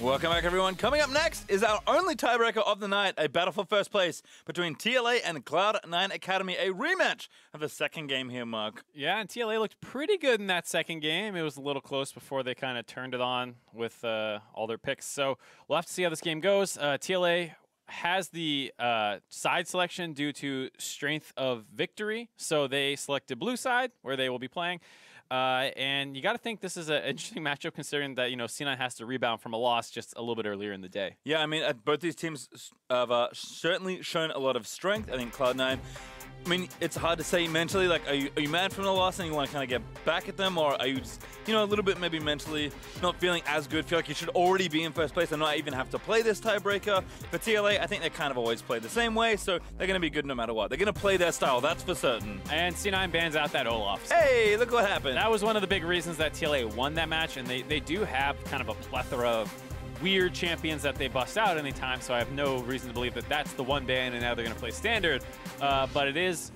Welcome back, everyone. Coming up next is our only tiebreaker of the night, a battle for first place between TLA and Cloud9 Academy, a rematch of the second game here, Mark. Yeah, and TLA looked pretty good in that second game. It was a little close before they kind of turned it on with all their picks. So we'll have to see how this game goes. TLA has the side selection due to strength of victory. So they selected blue side, where they will be playing. And you got to think this is an interesting matchup considering that, you know, C9 has to rebound from a loss just a little bit earlier in the day. Yeah, I mean, both these teams have certainly shown a lot of strength. I think Cloud9, I mean, it's hard to say mentally, like, are you mad from the loss and you want to kind of get back at them, or are you just, you know, a little bit maybe mentally not feeling as good, feel like you should already be in first place and not even have to play this tiebreaker? For TLA, I think they kind of always play the same way, so they're going to be good no matter what. They're going to play their style, that's for certain. And C9 bans out that Olaf. Hey, look what happened. That was one of the big reasons that TLA won that match, and they do have kind of a plethora of weird champions that they bust out anytime, so I have no reason to believe that that's the one ban and now they're going to play standard. But it is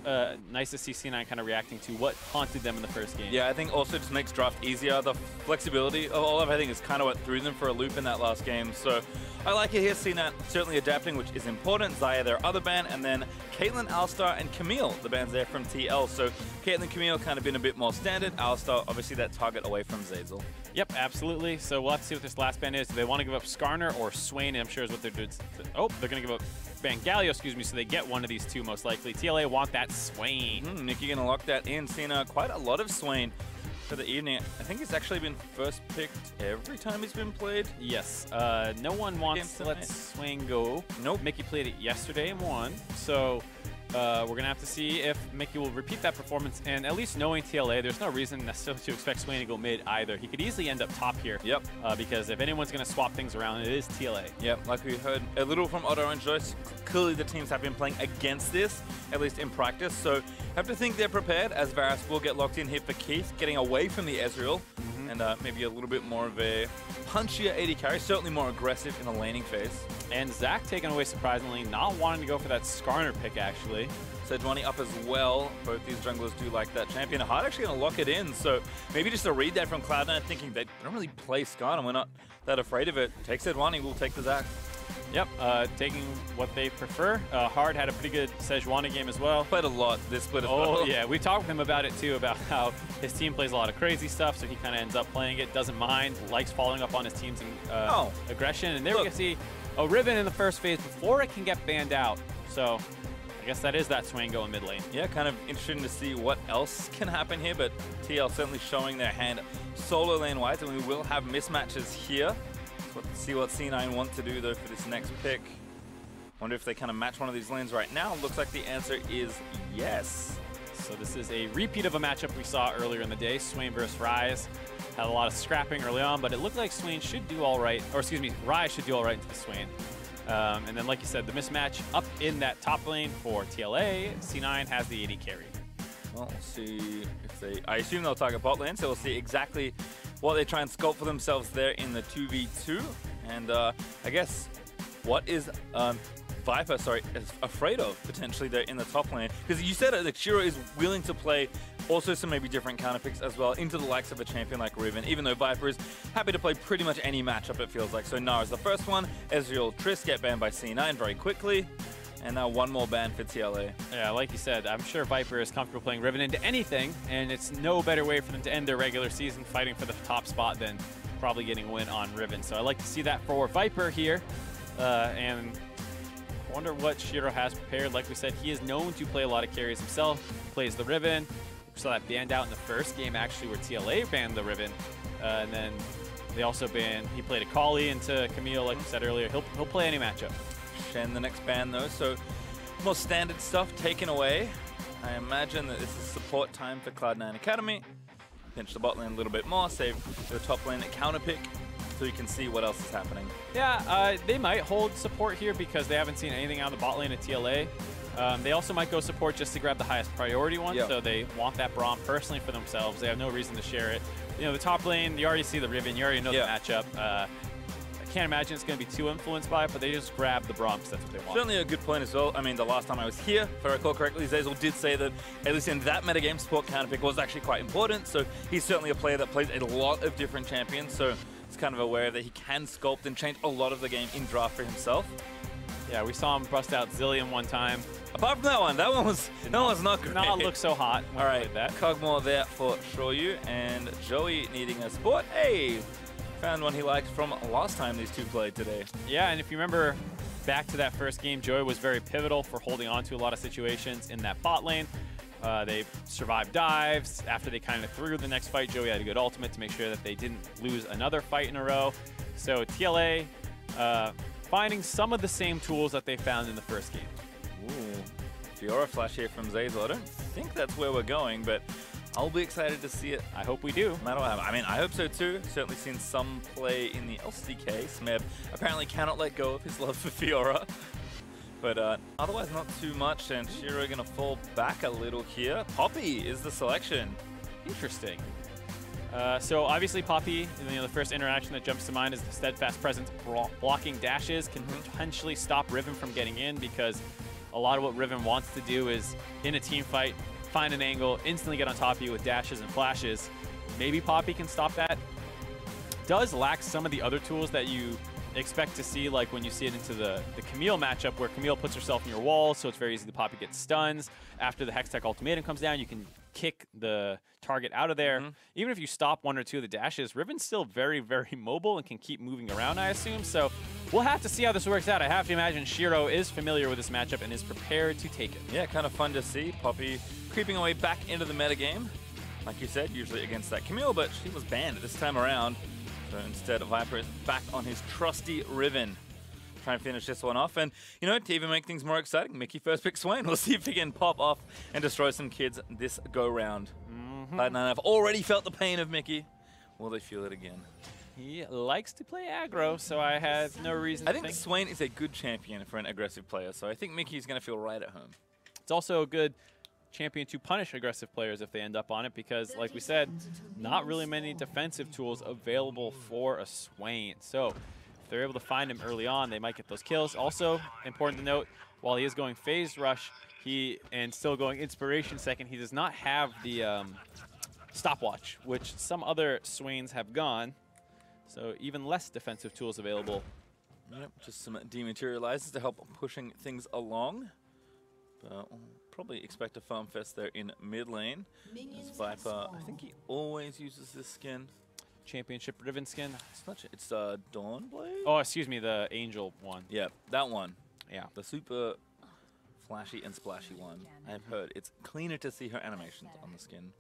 nice to see C9 kind of reacting to what haunted them in the first game. Yeah, I think also just makes draft easier. The flexibility of Olaf, I think, is kind of what threw them for a loop in that last game. So I like it here. C9 certainly adapting, which is important. Xayah, their other ban, and then Caitlyn, Alistar, and Camille, the bans there from TL. So Caitlyn, Camille kind of been a bit more standard. Alistar, obviously that target away from Zeyzal. Yep, absolutely. So we'll have to see what this last ban is. Do they want to give up Skarner or Swain? I'm sure is what they're doing. Oh, they're going to give up Bangalio, excuse me, so they get one of these two most likely. TLA want that Swain. Nikki going to lock that in. Seen quite a lot of Swain for the evening. I think he's actually been first picked every time he's been played. Yes. No one wants to let Swain go. Nope. Mickey played it yesterday and won. So we're going to have to see if Mickey will repeat that performance. And at least knowing TLA, there's no reason necessarily to expect Swain to go mid either. He could easily end up top here. Yep. Because if anyone's going to swap things around, it is TLA. Yep, like we heard a little from Otto and Joyce, clearly the teams have been playing against this, at least in practice. So have to think they're prepared, as Varus will get locked in here for Keith, getting away from the Ezreal. And maybe a little bit more of a punchier AD carry, certainly more aggressive in the laning phase. And Zach taken away surprisingly, not wanting to go for that Skarner pick actually. Sejuani up as well. Both these junglers do like that champion. Hard actually going to lock it in, so maybe just a read there from Cloud9 thinking they don't really play Skarner, we're not that afraid of it. Take Sejuani, we'll take the Zach. Yep, taking what they prefer. Hard had a pretty good Sejuani game as well. Played a lot this split as well. Oh yeah, we talked with him about it too, about how his team plays a lot of crazy stuff, so he kind of ends up playing it, doesn't mind, likes following up on his team's aggression. And there we can see a Riven in the first phase before it can get banned out. So I guess that is that Swain going mid lane. Yeah, kind of interesting to see what else can happen here, but TL certainly showing their hand solo lane-wise, and we will have mismatches here. Let's see what C9 want to do, though, for this next pick. Wonder if they kind of match one of these lanes right now. Looks like the answer is yes. So this is a repeat of a matchup we saw earlier in the day. Swain versus Ryze. Had a lot of scrapping early on, but it looked like Swain should do all right. Or excuse me, Ryze should do all right into the Swain. And then, like you said, the mismatch up in that top lane for TLA. C9 has the AD carry. Well, we'll see if they... I assume they'll target bot lane, so we'll see exactly what they try and sculpt for themselves there in the 2v2. And I guess, what is Viper, is afraid of potentially there in the top lane? Because you said that Shiro is willing to play also some maybe different counter picks as well into the likes of a champion like Riven, even though Viper is happy to play pretty much any matchup, it feels like. So Nara's the first one. Ezreal, Triss get banned by C9 very quickly. And now one more ban for TLA. Yeah, like you said, I'm sure Viper is comfortable playing Riven into anything, and it's no better way for them to end their regular season fighting for the top spot than probably getting a win on Riven. So I like to see that for Viper here. And I wonder what Shiro has prepared. Like we said, he is known to play a lot of carries himself. Plays the Riven. We saw that banned out in the first game, actually, where TLA banned the Riven. And then they also banned, he played Akali into Camille, like we said earlier. He'll play any matchup. Shen the next ban though, so more standard stuff taken away. I imagine that this is support time for Cloud9 Academy. Pinch the bot lane a little bit more, save the top lane at counter pick, so you can see what else is happening. Yeah, they might hold support here because they haven't seen anything out of the bot lane at TLA. They also might go support just to grab the highest priority one, so they want that Braum personally for themselves. They have no reason to share it. You know, the top lane, you already see the Riven, you already know the matchup. Can't imagine it's going to be too influenced by it, but they just grab the Braum because that's what they want. Certainly a good point as well. I mean, the last time I was here, if I recall correctly, Zeyzal did say that, at least in that metagame, support counterpick was actually quite important. So he's certainly a player that plays a lot of different champions. So is kind of aware that he can sculpt and change a lot of the game in draft for himself. Yeah, we saw him bust out Zillion one time. Apart from that one was not great. Not look so hot. All right, Cogmore there for Shoyu, and Joey needing a support. Hey, found one he liked from last time these two played today. Yeah, and if you remember back to that first game, Joey was very pivotal for holding on to a lot of situations in that bot lane. They survived dives. After they kind of threw the next fight, Joey had a good ultimate to make sure that they didn't lose another fight in a row. So TLA finding some of the same tools that they found in the first game. Ooh, Fiora flash here from Zeyzal. I don't think that's where we're going, but I'll be excited to see it. I hope we do. No matter what happens. I mean, I hope so too. Certainly seen some play in the LCK. Smeb apparently cannot let go of his love for Fiora. But otherwise not too much, and Shiro gonna fall back a little here. Poppy is the selection. Interesting. So obviously Poppy, the first interaction that jumps to mind is the steadfast presence. Blocking dashes can potentially stop Riven from getting in, because a lot of what Riven wants to do is, in a team fight, find an angle, instantly get on top of you with dashes and flashes. Maybe Poppy can stop that. Does lack some of the other tools that you expect to see, like when you see it into the Camille matchup, where Camille puts herself in your wall, so it's very easy to Poppy get stuns. After the Hextech ultimatum comes down, you can kick the target out of there. Even if you stop one or two of the dashes, Riven's still very, very mobile and can keep moving around, I assume. So we'll have to see how this works out. I have to imagine Shiro is familiar with this matchup and is prepared to take it. Yeah, kind of fun to see. Poppy creeping away back into the metagame. Like you said, usually against that Camille, but she was banned this time around. So instead, Viper is back on his trusty Riven. Try and finish this one off. And, you know, to even make things more exciting, Mickey first picks Swain. We'll see if he can pop off and destroy some kids this go-round. Cloud9 have already felt the pain of Mickey. Will they feel it again? He likes to play aggro, so I had no reason to think. I think Swain is a good champion for an aggressive player, so I think Mickey's going to feel right at home. It's also a good champion to punish aggressive players if they end up on it, because, like we said, not really many defensive tools available for a Swain. So if they're able to find him early on, they might get those kills. Also, important to note, while he is going phase rush, and still going inspiration second, he does not have the stopwatch, which some other Swains have gone. So even less defensive tools available. Yep, just some dematerializers to help pushing things along. But we'll probably expect a farm fest there in mid lane. As Viper, I think he always uses this skin. Championship Riven skin. It's not. It's Dawnblade. Oh, excuse me, the Angel one. Yeah, that one. Yeah, the super flashy and splashy one. I've heard it's cleaner to see her animations on the skin.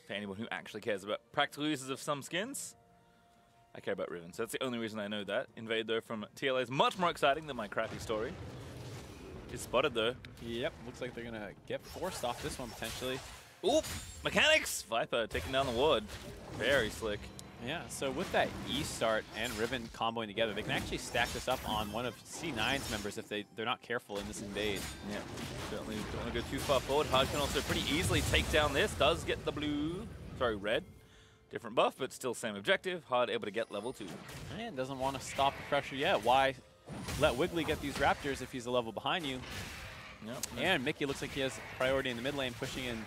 For anyone who actually cares about practical uses of some skins, I care about Riven, so that's the only reason I know that. Invade, though, from TLA is much more exciting than my crappy story. Is spotted, though. Yep, looks like they're going to get forced off this one, potentially. Oop! Mechanics! Viper taking down the ward. Very slick. Yeah, so with that E start and Riven comboing together, they can actually stack this up on one of C9's members if they're not careful in this invade. Yeah, certainly don't want to go too far forward. Hard can also pretty easily take down this. Does get the red. Different buff, but still same objective. Hard able to get level 2. And doesn't want to stop the pressure yet. Why let Wiggly get these Raptors if he's a level behind you? Yep. And Mickey looks like he has priority in the mid lane, pushing in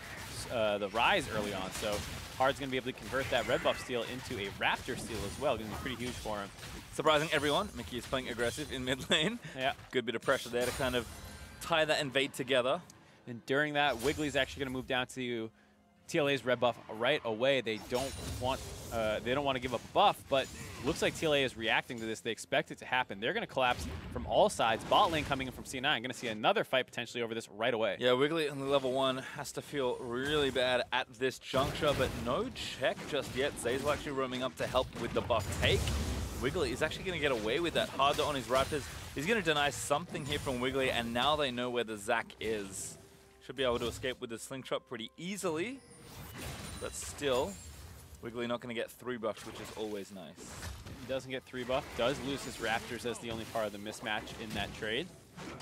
the Rise early on. So Hard's going to be able to convert that red buff steal into a Raptor steal as well. Going to be pretty huge for him. Surprising everyone, Mickey is playing aggressive in mid lane. Yeah. Good bit of pressure there to kind of tie that invade together. And during that, Wiggly's actually going to move down to TLA's red buff right away. They don't want to give up a buff, but looks like TLA is reacting to this. They expect it to happen. They're going to collapse from all sides. Bot lane coming in from C9. Going to see another fight potentially over this right away. Yeah, Wiggly on the level 1 has to feel really bad at this juncture, but no check just yet. Zeyzal actually roaming up to help with the buff take. Wiggly is actually going to get away with that. Harder on his Raptors. He's going to deny something here from Wiggly, and now they know where the Zac is. Should be able to escape with the slingshot pretty easily. But still, Wiggly not going to get 3 buffs, which is always nice. He doesn't get 3 buff, does lose his Raptors as the only part of the mismatch in that trade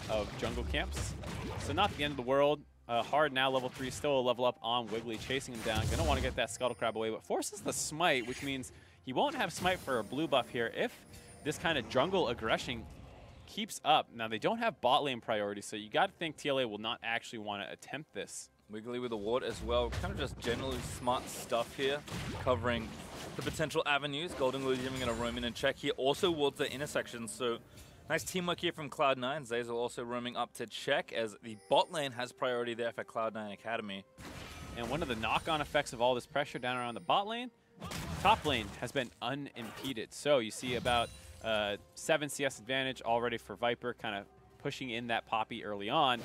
of jungle camps. So not the end of the world. Hard now level 3, still a level up on Wiggly, chasing him down. Gonna want to get that Scuttle Crab away, but forces the smite, which means he won't have smite for a blue buff here if this kind of jungle aggression keeps up. Now they don't have bot lane priority, so you got to think TLA will not actually want to attempt this. Wiggly with a ward as well. Kind of just generally smart stuff here, covering the potential avenues. Golden Glue even going to roam in and check here. Also wards the intersection, so nice teamwork here from Cloud9. Zazel also roaming up to check as the bot lane has priority there for Cloud9 Academy. And one of the knock-on effects of all this pressure down around the bot lane, top lane has been unimpeded. So you see about 7 CS advantage already for Viper, kind of pushing in that Poppy early on.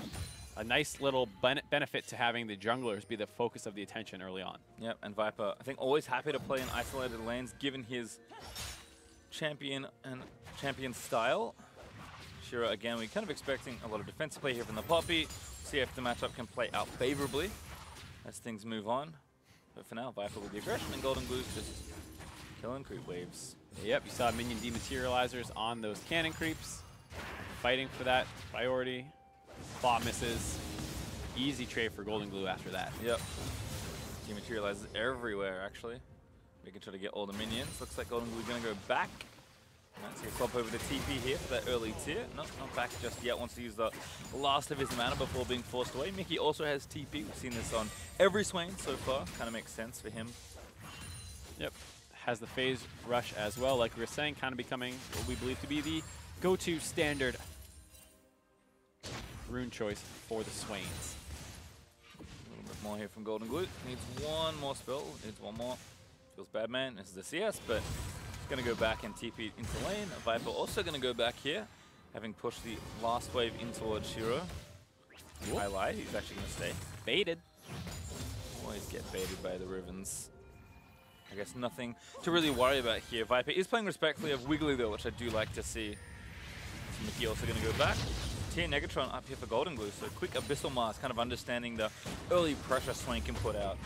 A nice little benefit to having the junglers be the focus of the attention early on. Yep, and Viper, I think, always happy to play in isolated lanes, given his champion style. Shiro, again, we're kind of expecting a lot of defensive play here from the Poppy. See if the matchup can play out favorably as things move on. But for now, Viper with the aggression, and Golden Glue's just killing creep waves. Yep, you saw minion dematerializers on those cannon creeps, fighting for that priority. Bot misses. Easy trade for Golden Glue after that. Yep. Dematerializes everywhere, actually. Making sure to get all the minions. Looks like Golden Glue going to go back. Let's see a swap over the TP here for that early tier. Not back just yet. Wants to use the last of his mana before being forced away. Mickey also has TP. We've seen this on every Swain so far. Kind of makes sense for him. Yep. Has the phase rush as well. Like we were saying, kind of becoming what we believe to be the go-to standard rune choice for the Swains. A little bit more here from Golden Glue. Needs one more spell. Needs one more. Feels bad, man. This is the CS, but he's going to go back and TP into lane. Viper also going to go back here, having pushed the last wave in towards Shiro. I lied. He's actually going to stay. Baited. Always get baited by the Rivens. I guess nothing to really worry about here. Viper is playing respectfully of Wiggly, though, which I do like to see. So Mickey also going to go back. Tier Negatron up here for Golden Glue, so quick Abyssal Mask, kind of understanding the early pressure Swain can put out.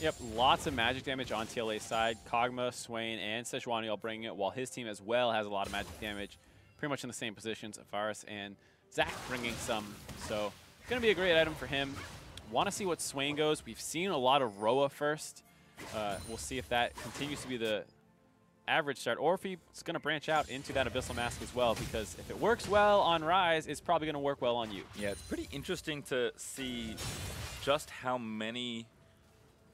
Yep, lots of magic damage on TLA's side. Kog'Maw, Swain, and Sejuani all bringing it, while his team as well has a lot of magic damage, pretty much in the same positions. Varus and Zach bringing some, so going to be a great item for him. Want to see what Swain goes. We've seen a lot of Roa first. We'll see if that continues to be the average start, or if he's going to branch out into that Abyssal Mask as well, because if it works well on Rise, it's probably going to work well on you. Yeah, it's pretty interesting to see just how many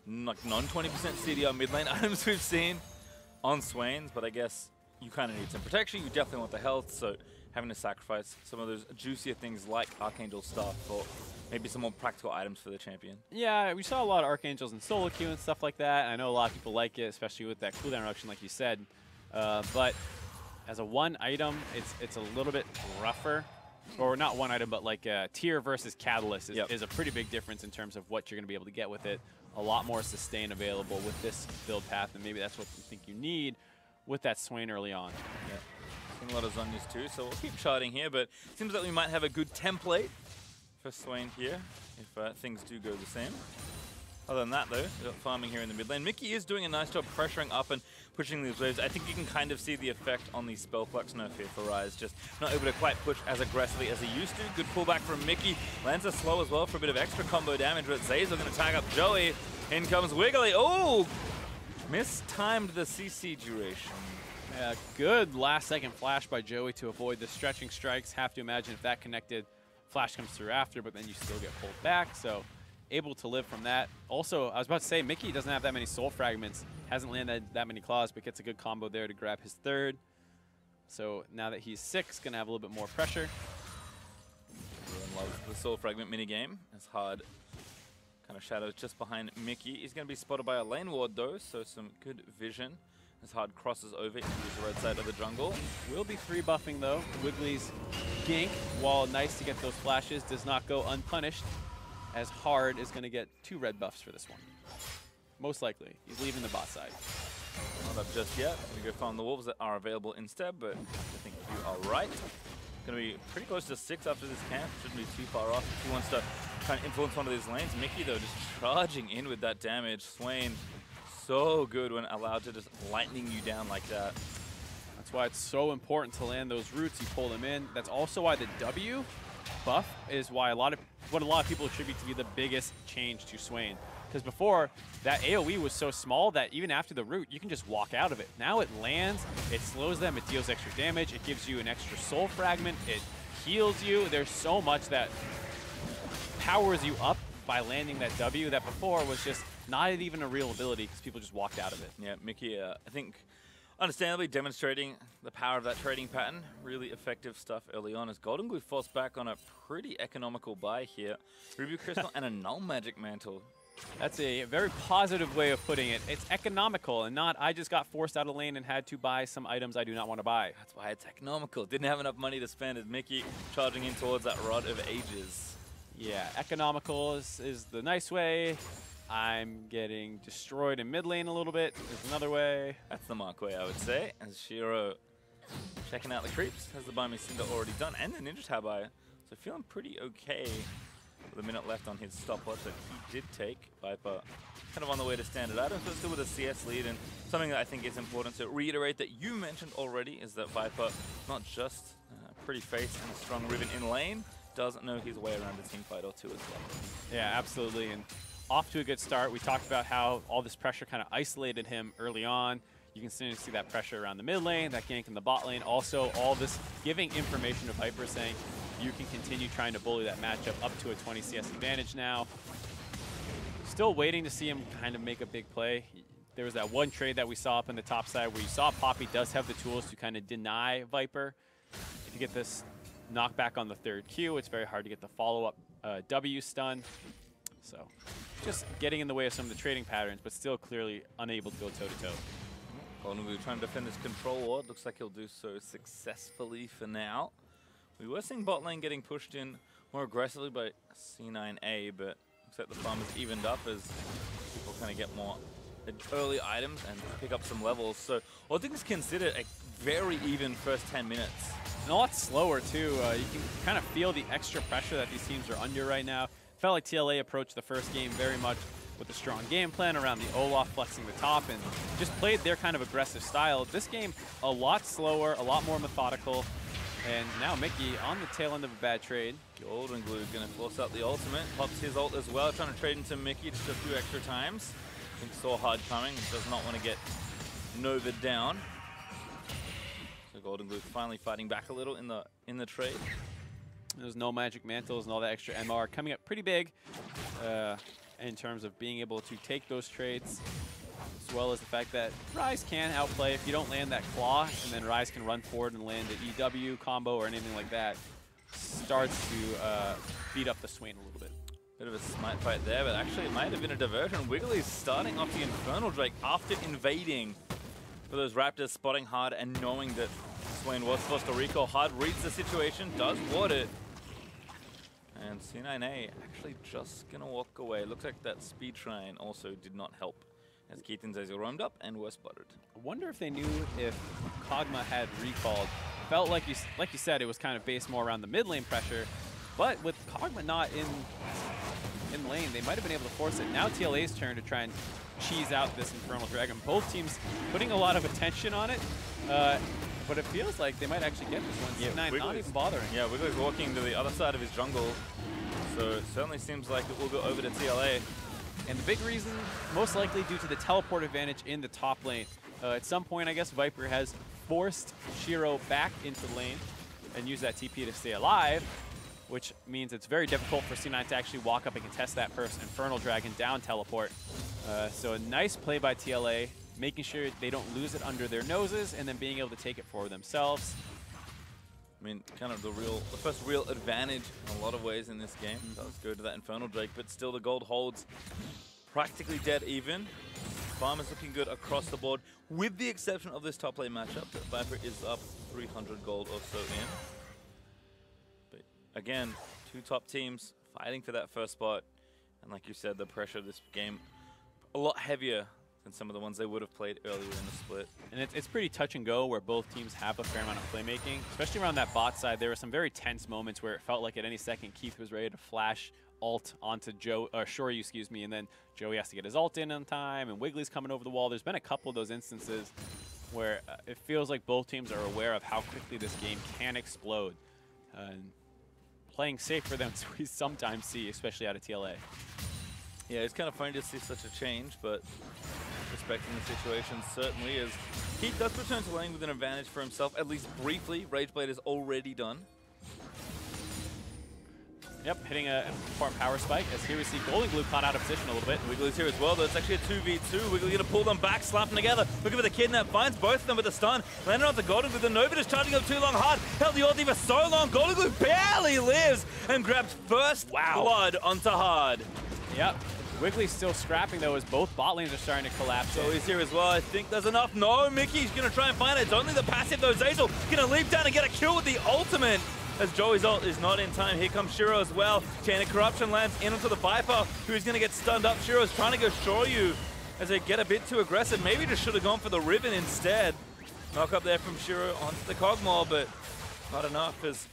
non-20% CDR mid lane items we've seen on Swains, but I guess you kind of need some protection. You definitely want the health, so having to sacrifice some of those juicier things like Archangel Staff for maybe some more practical items for the champion. Yeah, we saw a lot of Archangels in solo queue and stuff like that. I know a lot of people like it, especially with that cooldown reduction, like you said. But as a one item, it's a little bit rougher. Or not one item, but like tier versus Catalyst is a pretty big difference in terms of what you're going to be able to get with it. A lot more sustain available with this build path, and maybe that's what you think you need with that Swain early on. Yeah. Seen a lot of Zonyas too, so we'll keep charting here, but it seems like we might have a good template for Swain here, if things do go the same. Other than that, though, we've got farming here in the mid lane. Mickey is doing a nice job pressuring up and pushing these waves. I think you can kind of see the effect on the Spell Flux nerf here for Rise, just not able to quite push as aggressively as he used to. Good pullback from Mickey. Lands are slow as well for a bit of extra combo damage, but Zazel going to tag up Joey. In comes Wiggly. Oh! Mistimed the CC duration. Yeah, good last-second flash by Joey to avoid the stretching strikes. Have to imagine if that connected, flash comes through after, but then you still get pulled back, so able to live from that. Also, I was about to say, Mickey doesn't have that many soul fragments, hasn't landed that many claws, but gets a good combo there to grab his third. So now that he's 6, going to have a little bit more pressure. Everyone loves the soul fragment minigame. It's hard. Kind of shadows just behind Mickey. He's going to be spotted by a lane ward, though, so some good vision. As Hard crosses over into the red side of the jungle. Will be 3-buffing though. Wiggly's gank, while nice to get those flashes, does not go unpunished, as Hard is going to get 2 red buffs for this one. Most likely. He's leaving the bot side. Not up just yet. Going to go find the wolves that are available instead, but I think you are right. Going to be pretty close to 6 after this camp. Shouldn't be too far off if he wants to try and influence one of these lanes. Mickey, though, just charging in with that damage. Swain, so good when allowed to just lightning you down like that. That's why it's so important to land those roots. You pull them in. That's also why the W buff is why what a lot of people attribute to be the biggest change to Swain. Because before, that AoE was so small that even after the root, you can just walk out of it. Now it lands, it slows them, it deals extra damage, it gives you an extra soul fragment, it heals you. There's so much that powers you up by landing that W that before was just not even a real ability because people just walked out of it. Yeah, Mickey, I think, understandably demonstrating the power of that trading pattern. Really effective stuff early on as Golden Glue forced back on a pretty economical buy here. Ruby Crystal and a Null Magic Mantle. That's a very positive way of putting it. It's economical and not I just got forced out of lane and had to buy some items I do not want to buy. That's why it's economical. Didn't have enough money to spend as Mickey charging in towards that Rod of Ages. Yeah, economical is the nice way. I'm getting destroyed in mid lane a little bit. There's another way. That's the Mark way, I would say. As Shiro checking out the creeps, has the Buy Me Cinder already done, and the Ninja Tab Eye. So feeling pretty okay with a minute left on his stopwatch that he did take. Viper kind of on the way to standard items, but still with a CS lead. And something that I think is important to reiterate that you mentioned already is that Viper, not just a pretty face and a strong Riven in lane, does know his way around a team fight or two as well. Yeah, absolutely. And off to a good start. We talked about how all this pressure kind of isolated him early on. You can continue to see that pressure around the mid lane, that gank in the bot lane. Also, all this giving information to Viper saying you can continue trying to bully that matchup up to a 20 CS advantage now. Still waiting to see him kind of make a big play. There was that one trade that we saw up in the top side where you saw Poppy does have the tools to kind of deny Viper. If you get this knockback on the third Q, it's very hard to get the follow-up W stun. So just getting in the way of some of the trading patterns, but still clearly unable to go toe-to-toe. Golden Glue trying to defend his control ward. Looks like he'll do so successfully for now. We were seeing bot lane getting pushed in more aggressively by C9A, but looks like the farm has evened up as people kind of get more early items and pick up some levels. So all things considered, a very even first 10 minutes. And a lot slower too. You can kind of feel the extra pressure that these teams are under right now. Felt like TLA approached the first game very much with a strong game plan around the Olaf flexing the top and just played their kind of aggressive style. This game, a lot slower, a lot more methodical. And now Mickey on the tail end of a bad trade. Golden Glue is going to force out the ultimate. Pops his ult as well, trying to trade into Mickey just a few extra times. I think saw hard coming, does not want to get Nova down. So Golden Glue finally fighting back a little in the trade. There's no magic mantles and all that extra MR coming up pretty big in terms of being able to take those trades, as well as the fact that Ryze can outplay if you don't land that claw, and then Ryze can run forward and land an EW combo or anything like that. Starts to beat up the Swain a little bit. Bit of a smite fight there, but actually it might have been a diversion. Wiggly's starting off the Infernal Drake after invading for those Raptors, spotting hard and knowing that Swain was forced to recall. Hard reads the situation, does ward it. And C9A actually just gonna walk away. Looks like that speed shrine also did not help as Keaton Zazel roamed up and were spotted. I wonder if they knew if Kog'Maw had recalled. Felt like you said, it was kind of based more around the mid lane pressure, but with Kog'Maw not in lane, they might have been able to force it. Now TLA's turn to try and cheese out this Infernal Dragon. Both teams putting a lot of attention on it, but it feels like they might actually get this one. Yeah, C9 not even bothering. Yeah, Wiggly's walking to the other side of his jungle, so it certainly seems like it will go over to TLA. And the big reason, most likely due to the teleport advantage in the top lane. At some point, I guess Viper has forced Shiro back into lane and use that TP to stay alive, which means it's very difficult for C9 to actually walk up and contest that first Infernal Dragon down teleport. So a nice play by TLA, making sure they don't lose it under their noses and then being able to take it for themselves. I mean, kind of the first real advantage in a lot of ways in this game. Does go to that Infernal Drake, but still the gold holds practically dead even. Farm is looking good across the board, with the exception of this top lane matchup. Viper is up 300 gold or so in. But again, two top teams fighting for that first spot. And like you said, the pressure of this game a lot heavier than some of the ones they would have played earlier in the split. And it's pretty touch and go where both teams have a fair amount of playmaking. Especially around that bot side, there were some very tense moments where it felt like at any second Keith was ready to flash ult onto Shoryu, excuse me, and then Joey has to get his ult in on time, and Wiggly's coming over the wall. There's been a couple of those instances where it feels like both teams are aware of how quickly this game can explode. And playing safe for them, we sometimes see, especially out of TLA. Yeah, it's kind of funny to see such a change, but respecting the situation certainly is. Keith does return to lane with an advantage for himself, at least briefly. Rageblade is already done. Yep, hitting a important power spike, as here we see Golden Glue caught out of position a little bit. Wiggly's here as well, though. It's actually a 2v2. Wiggly gonna pull them back, slap them together. Looking for the kidnap, finds both of them with a stun. Landed onto Golden Glue. The Nova just charging up too long hard. Held the ulti for so long. Golden Glue barely lives and grabs first blood onto hard. Yep. Wiggly's still scrapping, though, as both bot lanes are starting to collapse. So he's here as well. I think there's enough. No, Mickey's going to try and find it. It's only the passive, though. Zeyzal going to leap down and get a kill with the ultimate. As Joey's ult is not in time. Here comes Shiro as well. Chain of Corruption lands in onto the Viper, who's going to get stunned up. Shiro's trying to go Shoryu as they get a bit too aggressive. Maybe just should have gone for the Riven instead. Knock up there from Shiro onto the Cogmore, but not enough as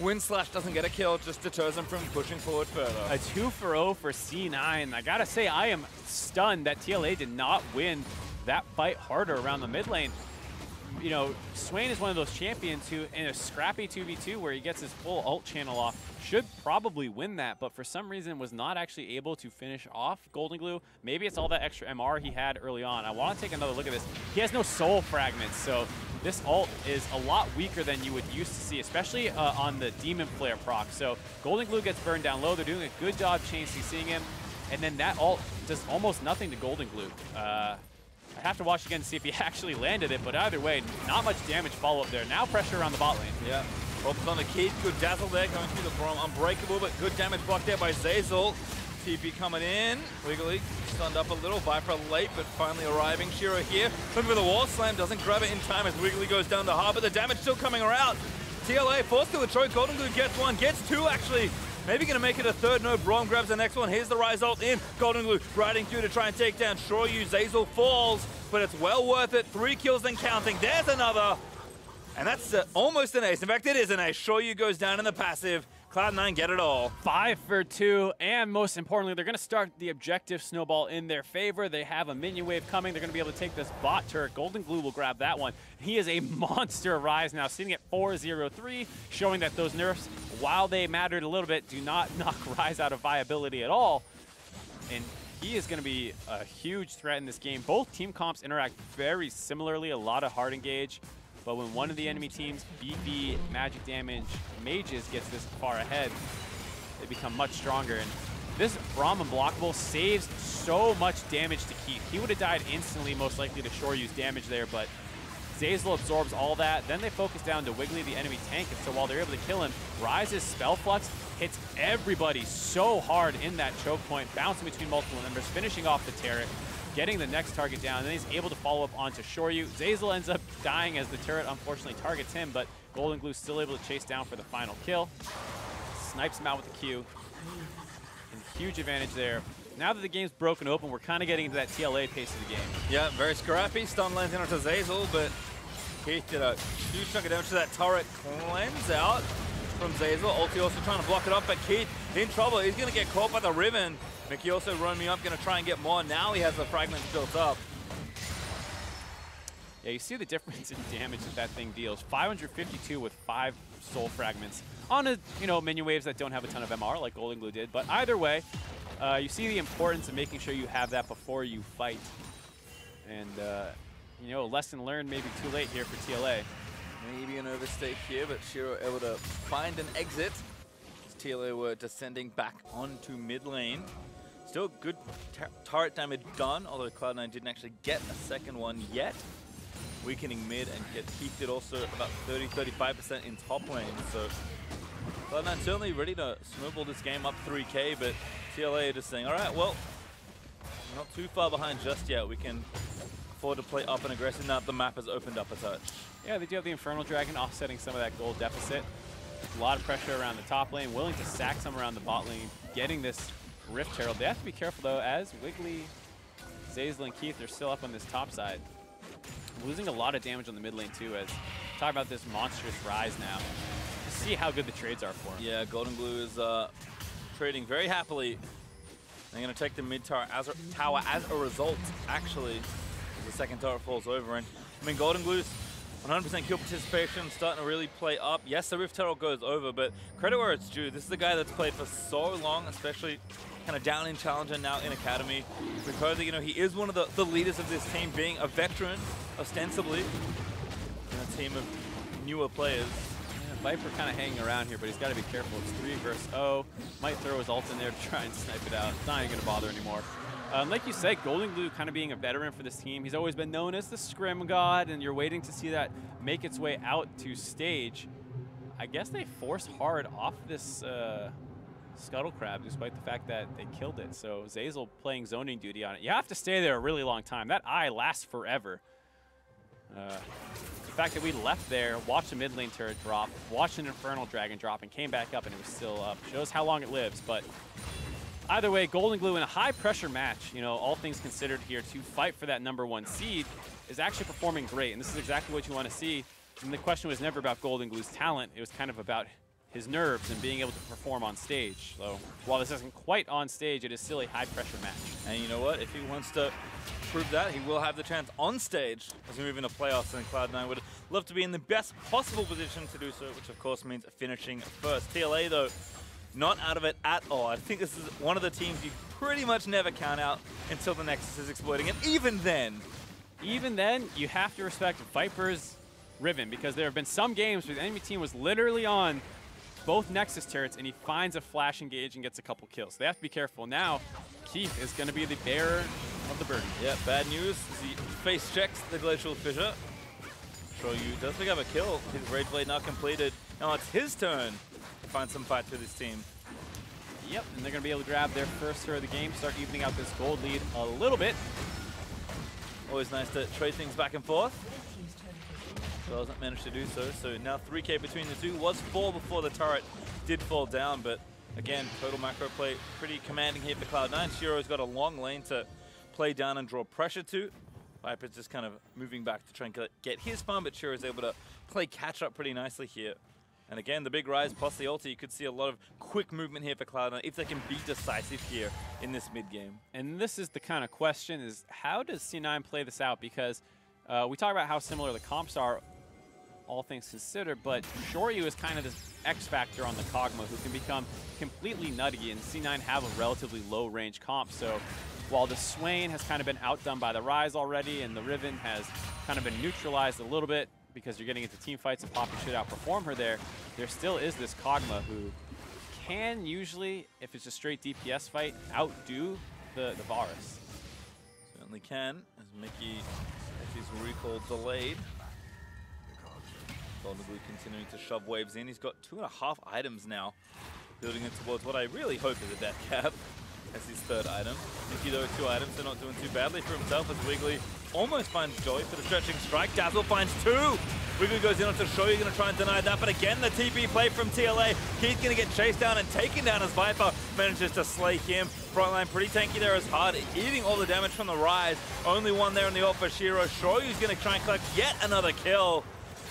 Windslash doesn't get a kill, just deters him from pushing forward further. A 2-for-0 for C9. I gotta say, I am stunned that TLA did not win that fight harder around the mid lane. You know, Swain is one of those champions who, in a scrappy 2v2 where he gets his full ult channel off, should probably win that, but for some reason was not actually able to finish off Golden Glue. Maybe it's all that extra MR he had early on. I want to take another look at this. He has no soul fragments, so this ult is a lot weaker than you would used to see, especially on the Demon Flare proc. So Golden Glue gets burned down low. They're doing a good job chain CCing him, and then that ult does almost nothing to Golden Glue. I have to watch again to see if he actually landed it, but either way, not much damage follow-up there. Now pressure around the bot lane. Yeah. Focus on the Keith. Good dazzle there coming through the Braum. Unbreakable, but good damage blocked there by Zeyzal. TP coming in. Wiggly stunned up a little. Viper late, but finally arriving. Shiro here. Looking for the wall slam. Doesn't grab it in time as Wiggly goes down to hard, but the damage still coming around. TLA forced to a choke. Golden Glue gets one. Gets two, actually. Maybe going to make it a third. No, Braum grabs the next one. Here's the Rise ult in. Golden Glue riding through to try and take down Shoryu. Zeyzal falls, but it's well worth it. 3 kills and counting. There's another. And that's almost an ace. In fact, it is an ace. Shoryu goes down in the passive. Cloud9 get it all. 5 for 2, and most importantly, they're going to start the objective snowball in their favor. They have a minion wave coming. They're going to be able to take this bot turret. Golden Glue will grab that one. He is a monster Rise now, sitting at 4-0-3, showing that those nerfs, while they mattered a little bit, do not knock Rise out of viability at all. And he is going to be a huge threat in this game. Both team comps interact very similarly, a lot of hard engage. But when one of the enemy team's beefy magic damage mages gets this far ahead, they become much stronger. And this Braum Unblockable saves so much damage to Keith. He would have died instantly, most likely to Shoryu's damage there, but Zeyzal absorbs all that. Then they focus down to Wiggly, the enemy tank, and so while they're able to kill him, Rise's Spell Flux hits everybody so hard in that choke point, bouncing between multiple members, finishing off the turret, getting the next target down, and then he's able to follow up onto Shoryu. Zeyzal ends up dying as the turret unfortunately targets him, but Golden Glue still able to chase down for the final kill. Snipes him out with the Q. And huge advantage there. Now that the game's broken open, we're kind of getting into that TLA pace of the game. Yeah, very scrappy. Stun lands in onto Zeyzal, but Keith did a huge chunk of damage to that turret. Cleanse out from Zeyzal. Ulti also trying to block it up, but Keith in trouble. He's going to get caught by the Riven. Mickey also roaming up, going to try and get more. Now he has the fragments built up. Yeah, you see the difference in damage that thing deals. 552 with 5 soul fragments on a, minion waves that don't have a ton of MR like Golden Glue did. But either way, you see the importance of making sure you have that before you fight. And, a lesson learned maybe too late here for TLA. Maybe an overstake here, but Shiro able to find an exit. TLA were descending back onto mid lane. Still good turret damage done, although Cloud9 didn't actually get a second one yet. Weakening mid, and Keith did also about 30-35% in top lane. So Cloud9 certainly ready to snowball this game up 3K, but TLA just saying, all right, well, not too far behind just yet. We can afford to play up and aggressive now that the map has opened up a touch. Yeah, they do have the Infernal Dragon offsetting some of that gold deficit. A lot of pressure around the top lane, willing to sack some around the bot lane, getting this Rift Herald. They have to be careful, though, as Wiggly, Zeyzal, and Keith are still up on this top side. Losing a lot of damage on the mid lane, too, as talk about this monstrous Rise now. To see how good the trades are for him. Yeah, Golden Glue is trading very happily. They're going to take the mid tower as a result, actually, as the second turret falls over. And, Golden Glue's 100% kill participation, starting to really play up. Yes, the Rift Herald goes over, but credit where it's due. This is the guy that's played for so long, especially kind of down in Challenger, now in Academy. We've heard that, he is one of the leaders of this team, being a veteran, ostensibly, in a team of newer players. Yeah, Viper kind of hanging around here, but he's got to be careful. It's 3 versus 0. Might throw his ult in there to try and snipe it out. It's not even going to bother anymore. Like you said, Golden Glue kind of being a veteran for this team. He's always been known as the scrim god, and you're waiting to see that make its way out to stage. I guess they forced hard off this Scuttle Crab, despite the fact that they killed it. So Zeyzal playing zoning duty on it. You have to stay there a really long time. That eye lasts forever. The fact that we left there, watched the mid lane turret drop, watched an Infernal Dragon drop, and came back up and it was still up, shows how long it lives. But either way, Golden Glue in a high-pressure match, you know, all things considered here, to fight for that #1 seed is actually performing great. And this is exactly what you want to see. And the question was never about Golden Glue's talent. It was kind of about his nerves and being able to perform on stage. So while this isn't quite on stage, it is still a high-pressure match. And you know what? If he wants to prove that, he will have the chance on stage as we move into playoffs, and Cloud9 would love to be in the best possible position to do so, which of course means finishing first. TLA, though, not out of it at all. I think this is one of the teams you pretty much never count out until the Nexus is exploding, and even then, you have to respect Viper's Riven, because there have been some games where the enemy team was literally on both Nexus turrets, and he finds a flash engage and gets a couple kills. So they have to be careful. Now, Keith is going to be the bearer of the burden. Yeah, bad news. He face checks the Glacial Fissure. Shoyu does pick up a kill. His Rage Blade not completed. Now it's his turn to find some fight for this team. Yep, and they're going to be able to grab their first turret of the game, start evening out this gold lead a little bit. Always nice to trade things back and forth. Doesn't manage to do so. So now 3K between the two. Was 4 before the turret did fall down, but again, total macro play pretty commanding here for Cloud9. Shiro's got a long lane to play down and draw pressure to. Viper's just kind of moving back to try and get his farm, but Shiro's able to play catch up pretty nicely here. And again, the big rise plus the ulti, you could see a lot of quick movement here for Cloud9 if they can be decisive here in this mid game. And this is the kind of question, is how does C9 play this out? Because we talk about how similar the comps are, all things considered, but Shoryu is kind of this X factor on the Kog'Maw who can become completely nutty, and C9 have a relatively low range comp. So while the Swain has kind of been outdone by the Rise already, and the Riven has kind of been neutralized a little bit because you're getting into team fights and Poppy should outperform her there still is this Kog'Maw who can usually, if it's a straight DPS fight, outdo the Varus. Certainly can, as Mickey has his recall delayed. Golden Glue continuing to shove waves in. He's got 2.5 items now, building it towards what I really hope is a death cap as his 3rd item. Mickey, though, 2 items, they're not doing too badly for himself as Wiggly almost finds Joy for the stretching strike. Dazzle finds 2. Wiggly goes in onto Shoyu, going to try and deny that, but again, the TP play from TLA. He's going to get chased down and taken down as Viper manages to slay him. Frontline pretty tanky there as Hard, eating all the damage from the Rise. Only one there in the ult for Shiro. Shoyu's going to try and collect yet another kill.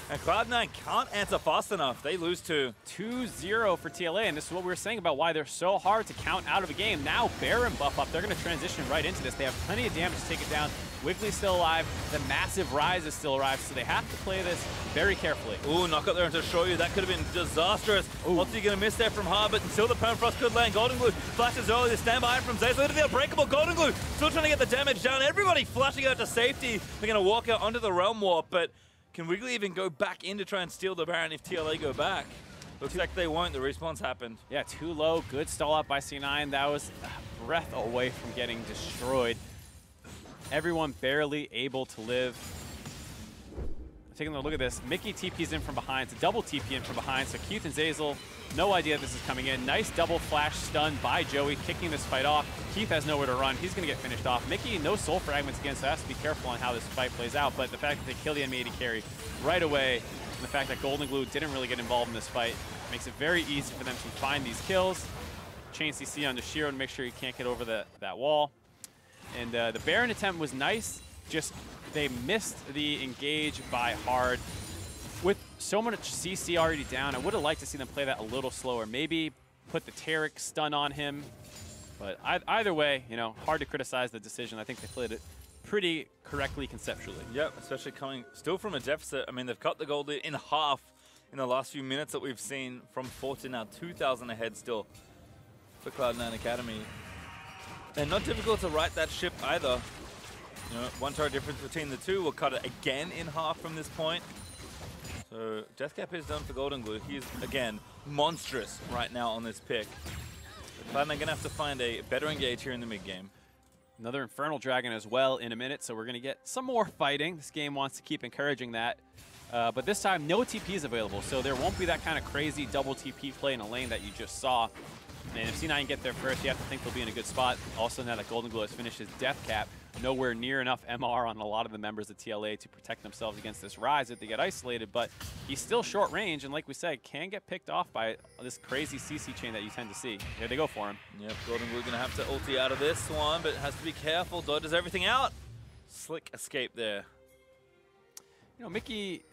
And Cloud9 can't answer fast enough. They lose 2. 2-0 for TLA, and this is what we were saying about why they're so hard to count out of a game. Now Baron buff up. They're going to transition right into this. They have plenty of damage to take it down. Wiggly's still alive. The massive Rise is still alive, so they have to play this very carefully. Ooh, knock up there into Shoyu. That could have been disastrous. What's he going to miss there from Hard, but until the Permafrost could land. Golden Glue flashes early. The standby from Zeyzal into the unbreakable. Golden Glue still trying to get the damage down. Everybody flashing out to safety. They're going to walk out onto the Realm Warp, but can Wiggly even go back in to try and steal the Baron if TLA go back? Looks like they won't. The respawn's happened. Yeah, too low. Good stall up by C9. That was a breath away from getting destroyed. Everyone barely able to live. Taking a look at this, Mickey TP's in from behind. It's a double TP in from behind. So Keith and Zeyzal, no idea this is coming in. Nice double flash stun by Joey, kicking this fight off. Keith has nowhere to run. He's going to get finished off. Mickey, no soul fragments again, so has to be careful on how this fight plays out. But the fact that they kill the enemy AD carry right away, and the fact that Golden Glue didn't really get involved in this fight, makes it very easy for them to find these kills. Chain CC onto Shiro to make sure he can't get over that wall. And the Baron attempt was nice, just they missed the engage by Hard. With so much CC already down, I would have liked to see them play that a little slower. Maybe put the Taric stun on him. But either way, you know, hard to criticize the decision. I think they played it pretty correctly conceptually. Yep, especially coming still from a deficit. I mean, they've cut the gold in half in the last few minutes that we've seen, from 4 to now 2,000 ahead still for Cloud9 Academy. And not difficult to right that ship either. You know, 1 turret difference between the two. We'll cut it again in half from this point. So Deathcap is done for Golden Glue. He's, again, monstrous right now on this pick. Cloud9 going to have to find a better engage here in the mid-game. Another Infernal Dragon as well in a minute, so we're going to get some more fighting. This game wants to keep encouraging that. But this time, no TP is available, so there won't be that kind of crazy double TP play in a lane that you just saw. And if C9 get there first, you have to think they'll be in a good spot. Also, now that Golden Glue has finished his death cap, nowhere near enough MR on a lot of the members of TLA to protect themselves against this rise if they get isolated, but he's still short range, and like we said, can get picked off by this crazy CC chain that you tend to see. Here they go for him. Yep, Golden Glue gonna have to ulti out of this one, but has to be careful. Dodges everything out. Slick escape there. You know, Mickey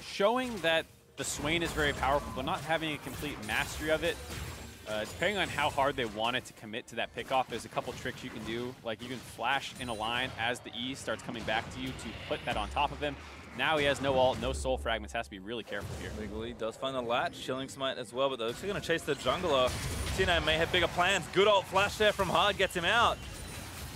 showing that the Swain is very powerful, but not having a complete mastery of it. Depending on how hard they wanted to commit to that pickoff, there's a couple tricks you can do. Like you can flash in a line as the E starts coming back to you to put that on top of him. Now he has no ult, no soul fragments, has to be really careful here. Wiggly does find the latch, Chilling Smite as well, but they're actually going to chase the jungler. C9 may have bigger plans. Good ult flash there from Hard, gets him out.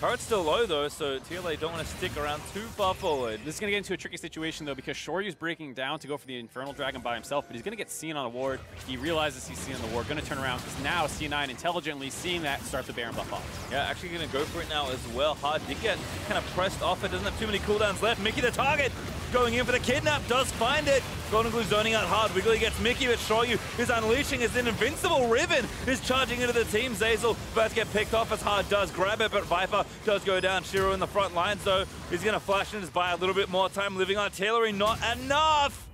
Turret's still low though, so TLA don't want to stick around too far forward. This is going to get into a tricky situation though, because Shoryu's breaking down to go for the Infernal Dragon by himself, but he's going to get seen on a ward. He realizes he's seen on the ward, going to turn around, because now C9 intelligently seeing that starts the Baron buff off. Yeah, actually going to go for it now as well. Hard did get kind of pressed off. It doesn't have too many cooldowns left. Mickey the target, going in for the kidnap, does find it. Golden Glue zoning out Hard. Wiggly gets Mickey, but Shoryu is unleashing his invincible Riven. Is charging into the team. Zeyzal about to get picked off as Hard does grab it, but Viper does go down. Shiro in the front lines though. He's going to flash and just buy a little bit more time. Living on artillery, not enough.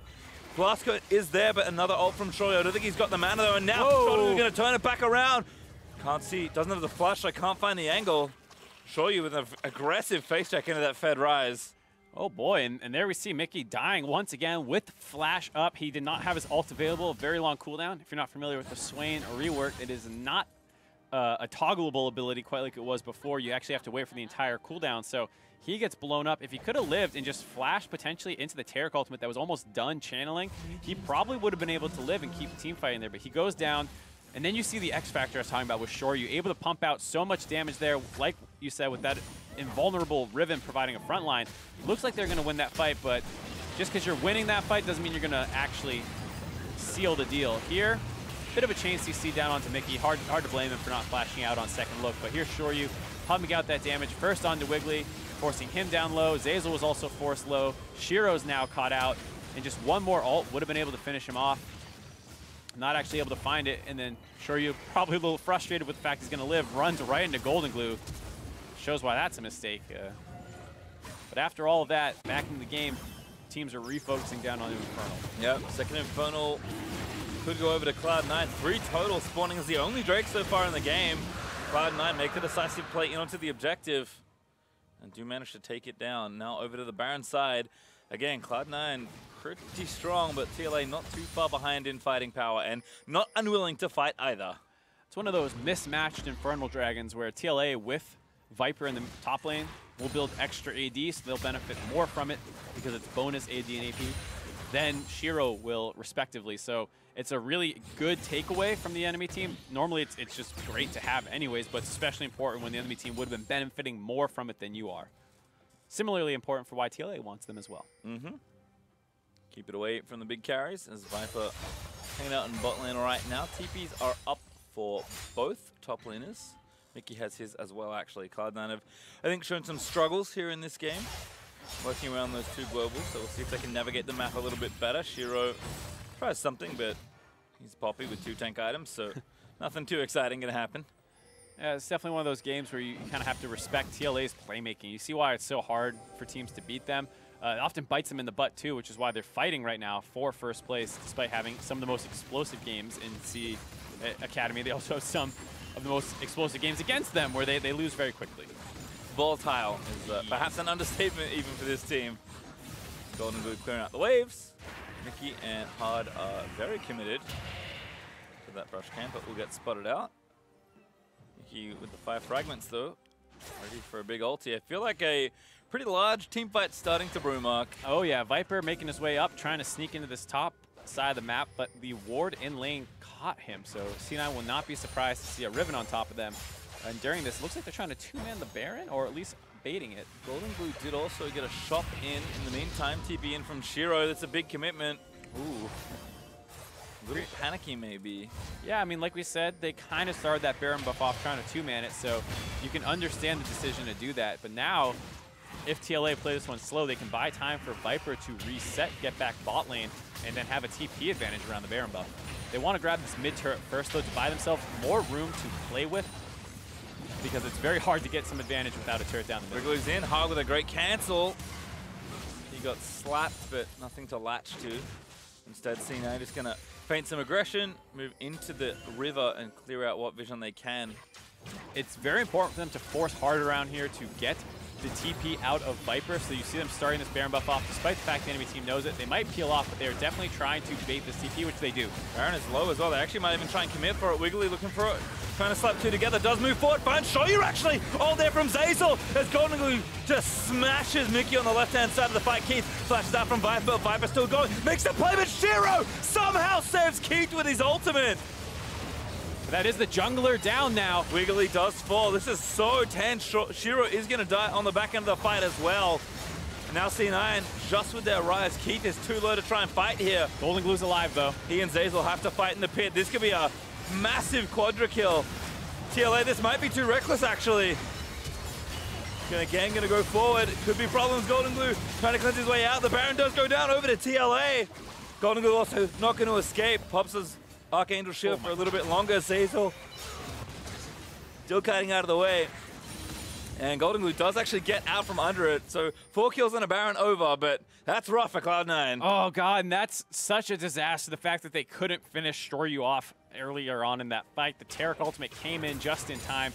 Blastcoat is there, but another ult from Shoryu. I don't think he's got the mana though, and now Shoryu is going to turn it back around. Can't see, doesn't have the flash, I can't find the angle. Shoryu with an aggressive face check into that Fed rise. Oh boy, and there we see Mickey dying once again with flash up. He did not have his ult available, very long cooldown. If you're not familiar with the Swain rework, it is not a toggleable ability quite like it was before. You actually have to wait for the entire cooldown, so he gets blown up. If he could have lived and just flashed potentially into the Taric ultimate that was almost done channeling, he probably would have been able to live and keep the team fighting there, but he goes down. And then you see the X factor I was talking about with Shoryu, able to pump out so much damage there, like you said, with that invulnerable Riven providing a front line. Looks like they're going to win that fight, but just because you're winning that fight doesn't mean you're going to actually seal the deal. Here, bit of a chain CC down onto Mickey. Hard to blame him for not flashing out on second look, but here's Shoryu pumping out that damage. First onto Wiggly, forcing him down low. Zeyzal was also forced low. Shiro's now caught out, and just one more ult would have been able to finish him off. Not actually able to find it, and then Shoryu, probably a little frustrated with the fact he's going to live, runs right into Golden Glue. Shows why that's a mistake. But after all of that, back in the game, teams are refocusing down on the Infernal. Yep, second Infernal could go over to Cloud9. 3 total, spawning as the only Drake so far in the game. Cloud9 make the decisive play in onto the objective and do manage to take it down. Now over to the Baron side. Again, Cloud9 pretty strong, but TLA not too far behind in fighting power and not unwilling to fight either. It's one of those mismatched Infernal Dragons where TLA with Viper in the top lane will build extra AD, so they'll benefit more from it because it's bonus AD and AP. Then Shiro will, respectively. So it's a really good takeaway from the enemy team. Normally it's just great to have anyways, but it's especially important when the enemy team would have been benefiting more from it than you are. Similarly important for why TLA wants them as well. Keep it away from the big carries as Viper hanging out in bot lane right now. TPs are up for both top laners. Mickey has his as well, actually. Cloud9 have, I think, shown some struggles here in this game, working around those 2 globals, so we'll see if they can navigate the map a little bit better. Shiro tries something, but he's poppy with 2 tank items, so nothing too exciting going to happen. Yeah, it's definitely one of those games where you kind of have to respect TLA's playmaking. You see why it's so hard for teams to beat them. It often bites them in the butt, too, which is why they're fighting right now for first place, despite having some of the most explosive games in C Academy. They also have some of the most explosive games against them where they lose very quickly. Volatile is perhaps an understatement even for this team. Golden Glue clearing out the waves. Mickey and Hard are very committed to that brush camp, but will get spotted out. Mickey with the 5 fragments though, ready for a big ulti. I feel like a pretty large team fight starting to brew, Mark. Oh yeah, Viper making his way up, trying to sneak into this top side of the map, but the ward in lane caught him, so C9 will not be surprised to see a Riven on top of them. And during this, it looks like they're trying to 2-man the Baron, or at least baiting it. Golden Glue did also get a shot in the meantime. TP in from Shiro. That's a big commitment. Ooh. A little panicky, maybe. Yeah, I mean, like we said, they kind of started that Baron buff off trying to two-man it, so you can understand the decision to do that. But now, if TLA play this one slow, they can buy time for Viper to reset, get back bot lane, and then have a TP advantage around the Baron buff. They want to grab this mid turret first, though, to buy themselves more room to play with, because it's very hard to get some advantage without a turret down the middle. Wriggly's in, hard with a great cancel. He got slapped, but nothing to latch to. Instead, C9A just going to feint some aggression, move into the river, and clear out what vision they can. It's very important for them to force hard around here to get the TP out of Viper, so you see them starting this Baron buff off, despite the fact the enemy team knows it. They might peel off, but they're definitely trying to bait this TP, which they do. Baron is low as well. They actually might even try and commit for it. Wiggly looking for it, trying to slap two together. Does move forward, finds Shoyu actually all there from Zeyzal as Golden Glue just smashes Mickey on the left-hand side of the fight. Keith flashes out from Viper, but Viper still going. Makes the play, but Shiro somehow saves Keith with his ultimate. That is the jungler down now. Wiggly does fall. This is so tense. Shiro is going to die on the back end of the fight as well. And now C9 just with their rise. Keith is too low to try and fight here. Golden Glue's alive though. He and Zeyzal have to fight in the pit. This could be a massive quadra kill. TLA, this might be too reckless actually. Again, going to go forward. Could be problems. Golden Glue trying to cleanse his way out. The Baron does go down over to TLA. Golden Glue also not going to escape. Pops his Archangel Shield for a little bit longer. Zeyzal still cutting out of the way. And Golden Glue does actually get out from under it. So 4 kills on a Baron over, but that's rough for Cloud9. Oh god, and that's such a disaster. The fact that they couldn't finish Shoryu off earlier on in that fight. The Taric ultimate came in just in time.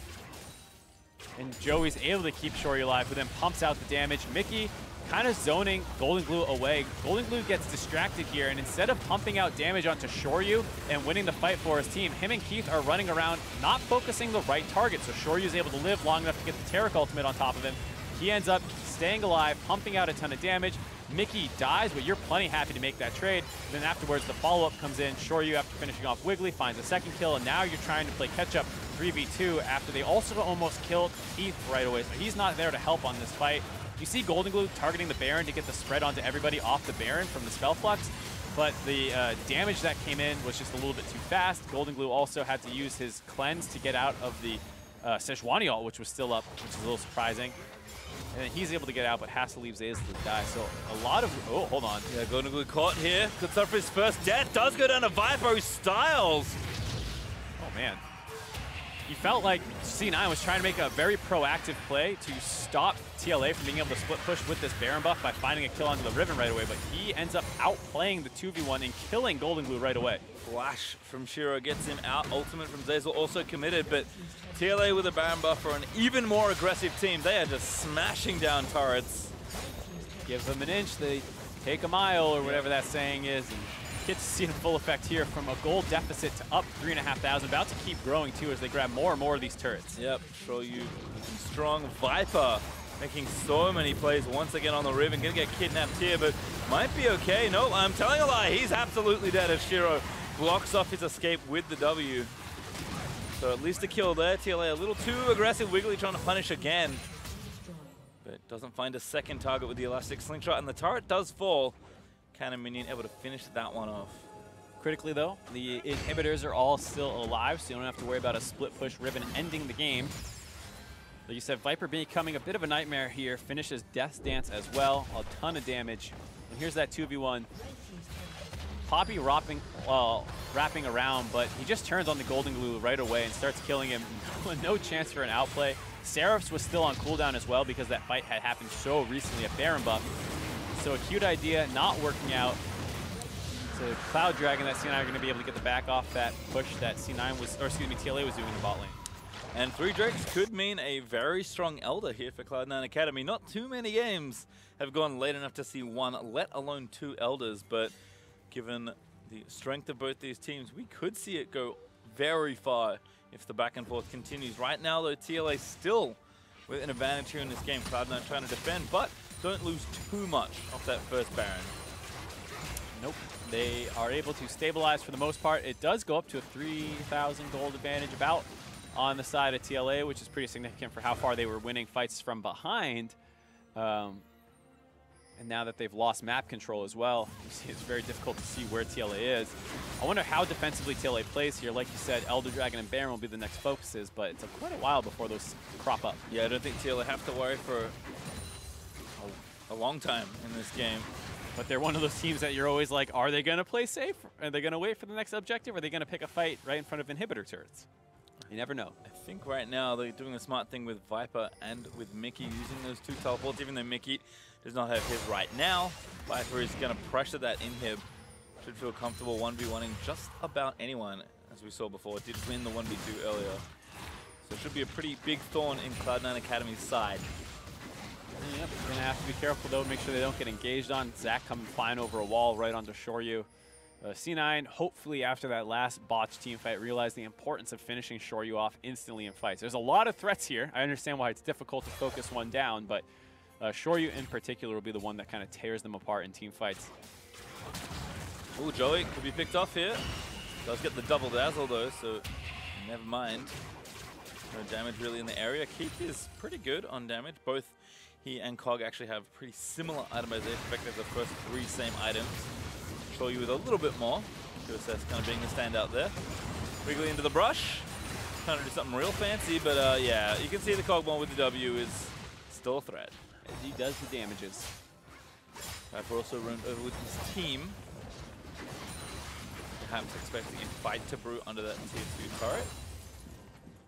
And Joey's able to keep Shoryu alive, but then pumps out the damage. Mickey kind of zoning Golden Glue away. Golden Glue gets distracted here, and instead of pumping out damage onto Shoryu and winning the fight for his team, him and Keith are running around, not focusing the right target. So Shoryu's able to live long enough to get the Taric ultimate on top of him. He ends up staying alive, pumping out a ton of damage. Mickey dies, but you're plenty happy to make that trade. Then afterwards, the follow-up comes in. Shoryu, after finishing off Wiggly, finds a second kill, and now you're trying to play catch-up 3v2 after they also almost killed Keith right away. So he's not there to help on this fight. You see Golden Glue targeting the Baron to get the spread onto everybody off the Baron from the Spell Flux, but the damage that came in was just a little bit too fast. Golden Glue also had to use his cleanse to get out of the Sejuani ult, which was still up, which is a little surprising. And then he's able to get out, but has to leave Zeyzal to die. So a lot of... Oh, hold on. Yeah, Golden Glue caught here. Good stuff for his first death. Does go down to Viper, who styles. Oh, man. You felt like C9 was trying to make a very proactive play to stop TLA from being able to split push with this Baron buff by finding a kill onto the Riven right away, but he ends up outplaying the 2v1 and killing Golden Glue right away. Flash from Shiro gets him out. Ultimate from Zeyzal also committed, but TLA with a Baron buff are an even more aggressive team. They are just smashing down turrets. Give them an inch, they take a mile, or whatever that saying is. And get to see the full effect here from a gold deficit to up 3,500. About to keep growing too as they grab more and more of these turrets. Yep, Shoyu strong. Viper making so many plays once again on the Riven. Gonna get kidnapped here, but might be okay. No, I'm telling a lie. He's absolutely dead as Shiro blocks off his escape with the W. So at least a kill there. TLA a little too aggressive. Wiggly trying to punish again, but doesn't find a second target with the elastic slingshot, and the turret does fall. Cannon minion able to finish that one off. Critically though, the inhibitors are all still alive, so you don't have to worry about a split push Riven ending the game. Like you said, Viper becoming a bit of a nightmare here, finishes Death's Dance as well, a ton of damage. And here's that 2v1. Poppy wrapping around, but he just turns on the Golden Glue right away and starts killing him. No chance for an outplay. Seraph's was still on cooldown as well because that fight had happened so recently at Baron buff. So a cute idea, not working out. So Cloud Dragon, that C9 are going to be able to get the back off that push that C9 was, or excuse me, TLA was doing in the bot lane. And 3 Drakes could mean a very strong Elder here for Cloud9 Academy. Not too many games have gone late enough to see 1, let alone 2 Elders, but given the strength of both these teams, we could see it go very far if the back and forth continues. Right now, though, TLA still with an advantage here in this game. Cloud9 trying to defend, but don't lose too much off that first Baron. Nope. They are able to stabilize for the most part. It does go up to a 3,000 gold advantage, about on the side of TLA, which is pretty significant for how far they were winning fights from behind. And now that they've lost map control as well, you see it's very difficult to see where TLA is. I wonder how defensively TLA plays here. Like you said, Elder Dragon and Baron will be the next focuses, but it's quite a while before those crop up. Yeah, I don't think TLA have to worry for a long time in this game. But they're one of those teams that you're always like, are they going to play safe? Are they going to wait for the next objective? Or are they going to pick a fight right in front of inhibitor turrets? You never know. I think right now they're doing a smart thing with Viper and with Mickey using those two teleports, even though Mickey does not have his right now. Viper is going to pressure that inhib. Should feel comfortable 1v1ing just about anyone, as we saw before. Did win the 1v2 earlier. So it should be a pretty big thorn in Cloud9 Academy's side. Yep, you're going to have to be careful, though. Make sure they don't get engaged on. Zach coming flying over a wall right onto Shoryu. C9, hopefully after that last botched team fight, realized the importance of finishing Shoryu off instantly in fights. There's a lot of threats here. I understand why it's difficult to focus one down, but Shoryu in particular will be the one that kind of tears them apart in team fights. Ooh, Joey could be picked off here. Does get the double dazzle, though, so never mind. No damage really in the area. Keith is pretty good on damage. Both he and Cog actually have pretty similar itemization. In fact, they have the first 3 same items. Show you with a little bit more. QSS kind of being the standout there. Wiggly into the brush. Trying to do something real fancy, but yeah, you can see the Cogmore with the W is still a threat. As he does the damages. Viper also roamed over with his team. Perhaps expecting a fight to brew under that tier 2 turret.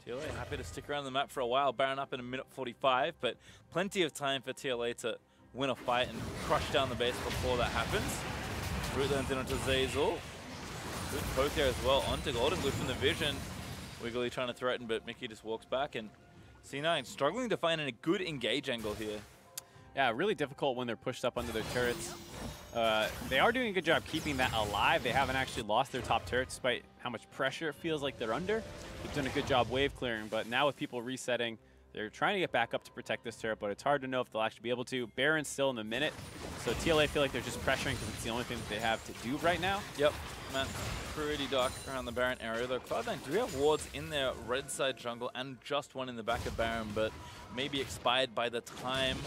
TLA happy to stick around the map for a while. Baron up in 1:45, but plenty of time for TLA to win a fight and crush down the base before that happens. Root lands in onto Zazel. Good poke there as well onto Golden Glue from the vision. Wiggly trying to threaten, but Mickey just walks back, and C9 struggling to find a good engage angle here. Yeah, really difficult when they're pushed up under their turrets. They are doing a good job keeping that alive. They haven't actually lost their top turret despite how much pressure it feels like they're under. They've done a good job wave clearing, but now with people resetting, they're trying to get back up to protect this turret, but it's hard to know if they'll actually be able to. Baron's still in the minute, so TLA feel like they're just pressuring because it's the only thing that they have to do right now. Yep, man, pretty dark around the Baron area, though Cloud9 do have wards in their red side jungle and just one in the back of Baron, but maybe expired by the time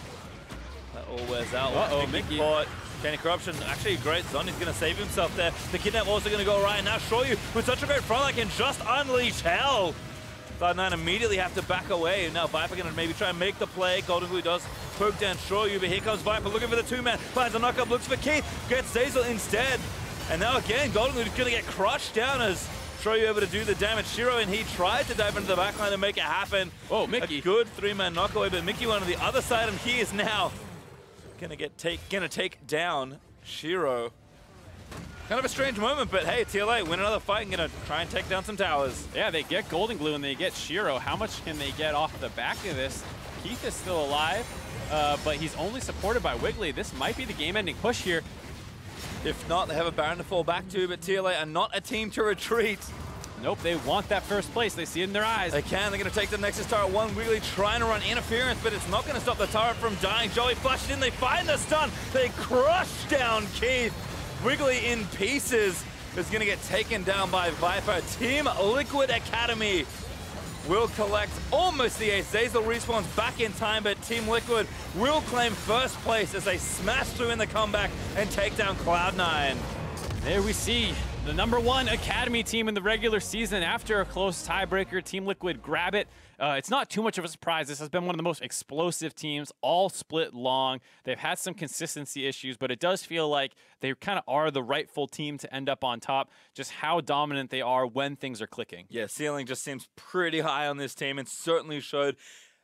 that all wears out. Uh-oh, Mickey. Caught. Kenny Corruption, actually a great zone. He's going to save himself there. The Kidnap also going to go right now. Shoryu with such a great front line can just unleash hell. Cloud9 immediately have to back away. Now Viper going to maybe try and make the play. Golden Glue does poke down Shoryu, but here comes Viper looking for the 2-man. Finds a knock-up, looks for Keith, gets Zazel instead. And now again, Golden Glue is going to get crushed down as Shoryu able to do the damage. Shiro and he tried to dive into the backline and make it happen. Oh, Mickey. A good 3-man knockaway, but Mickey went on the other side, and he is now gonna take down Shiro. Kind of a strange moment, but hey, TLA win another fight and gonna try and take down some towers. Yeah, they get Golden Glue and they get Shiro. How much can they get off the back of this? Keith is still alive, but he's only supported by Wiggly. This might be the game-ending push here. If not, they have a Baron to fall back to, but TLA are not a team to retreat. Nope, they want that first place. They see it in their eyes. They can. They're going to take the Nexus turret. One Wiggly trying to run interference, but it's not going to stop the turret from dying. Joey flashed in. They find the stun. They crush down Keith. Wiggly in pieces is going to get taken down by Viper. Team Liquid Academy will collect almost the ace. Zazel respawns back in time, but Team Liquid will claim first place as they smash through in the comeback and take down Cloud9. There we see the #1 Academy team in the regular season. After a close tiebreaker, Team Liquid grab it. It's not too much of a surprise. This has been one of the most explosive teams, all split long. They've had some consistency issues, but it does feel like they kind of are the rightful team to end up on top, just how dominant they are when things are clicking. Yeah, ceiling just seems pretty high on this team and certainly showed